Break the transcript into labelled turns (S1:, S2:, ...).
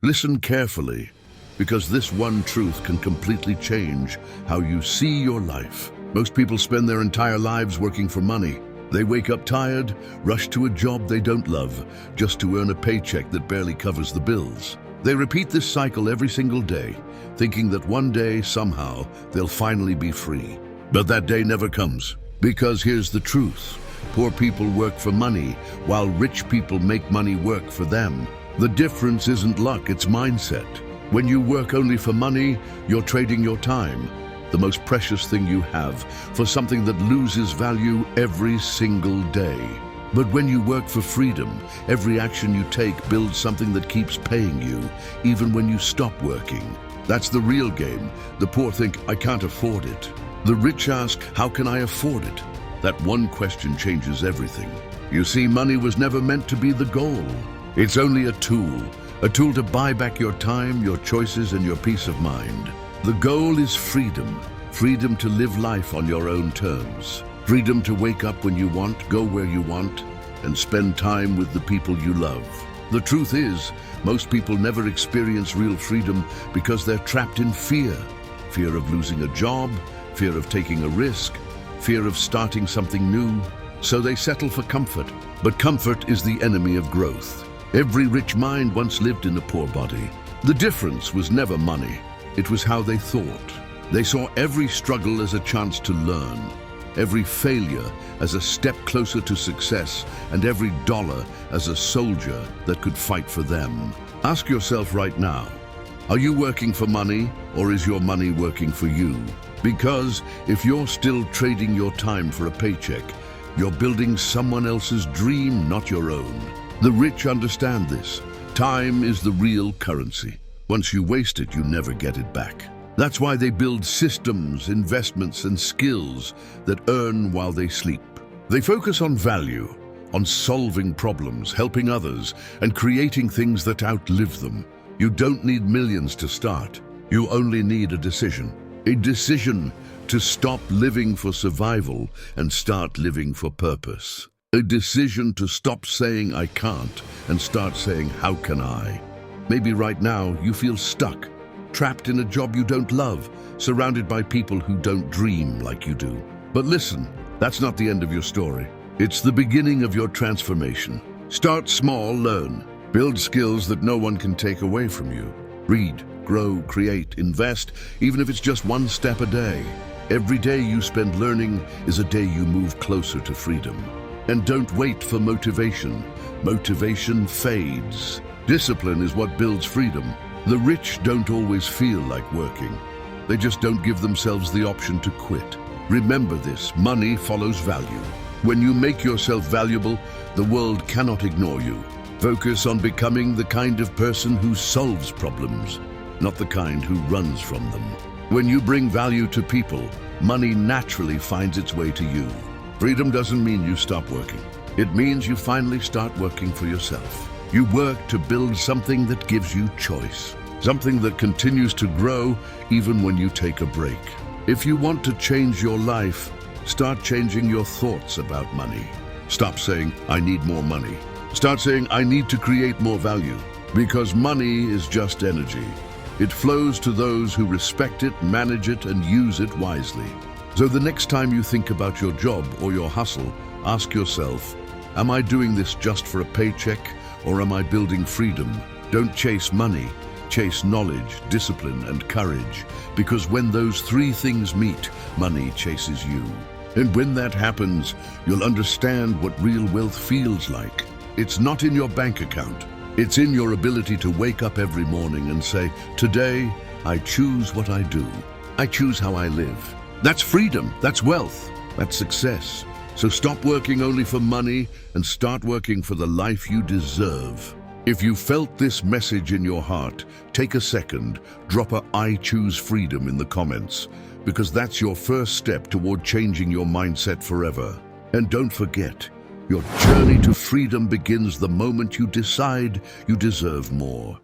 S1: Listen carefully, because this one truth can completely change how you see your life. Most people spend their entire lives working for money. They wake up tired, rush to a job they don't love, just to earn a paycheck that barely covers the bills. They repeat this cycle every single day, thinking that one day, somehow, they'll finally be free. But that day never comes. Because here's the truth. Poor people work for money, while rich people make money work for them. The difference isn't luck, it's mindset. When you work only for money, you're trading your time, the most precious thing you have, for something that loses value every single day. But when you work for freedom, every action you take builds something that keeps paying you, even when you stop working. That's the real game. The poor think, I can't afford it. The rich ask, how can I afford it? That one question changes everything. You see, money was never meant to be the goal. It's only a tool to buy back your time, your choices, and your peace of mind. The goal is freedom. Freedom to live life on your own terms. Freedom to wake up when you want, go where you want, and spend time with the people you love. The truth is, most people never experience real freedom because they're trapped in fear. Fear of losing a job, fear of taking a risk, fear of starting something new. So they settle for comfort. But comfort is the enemy of growth. Every rich mind once lived in a poor body. The difference was never money. It was how they thought. They saw every struggle as a chance to learn, every failure as a step closer to success, and every dollar as a soldier that could fight for them. Ask yourself right now, are you working for money, or is your money working for you? Because if you're still trading your time for a paycheck, you're building someone else's dream, not your own. The rich understand this. Time is the real currency. Once you waste it, you never get it back. That's why they build systems, investments, and skills that earn while they sleep. They focus on value, on solving problems, helping others, and creating things that outlive them. You don't need millions to start. You only need a decision. A decision to stop living for survival and start living for purpose. A decision to stop saying I can't and start saying how can I? Maybe right now you feel stuck, trapped in a job you don't love, surrounded by people who don't dream like you do. But listen, that's not the end of your story. It's the beginning of your transformation. Start small, learn. Build skills that no one can take away from you. Read, grow, create, invest, even if it's just one step a day. Every day you spend learning is a day you move closer to freedom. And don't wait for motivation. Motivation fades. Discipline is what builds freedom. The rich don't always feel like working. They just don't give themselves the option to quit. Remember this, money follows value. When you make yourself valuable, the world cannot ignore you. Focus on becoming the kind of person who solves problems, not the kind who runs from them. When you bring value to people, money naturally finds its way to you. Freedom doesn't mean you stop working. It means you finally start working for yourself. You work to build something that gives you choice, something that continues to grow even when you take a break. If you want to change your life, start changing your thoughts about money. Stop saying, I need more money. Start saying, I need to create more value. Because money is just energy. It flows to those who respect it, manage it, and use it wisely. So the next time you think about your job or your hustle, ask yourself, am I doing this just for a paycheck, or am I building freedom? Don't chase money, chase knowledge, discipline, and courage. Because when those three things meet, money chases you. And when that happens, you'll understand what real wealth feels like. It's not in your bank account. It's in your ability to wake up every morning and say, today, I choose what I do. I choose how I live. That's freedom, that's wealth, that's success. So stop working only for money and start working for the life you deserve. If you felt this message in your heart, take a second, drop a I choose freedom in the comments, because that's your first step toward changing your mindset forever. And don't forget, your journey to freedom begins the moment you decide you deserve more.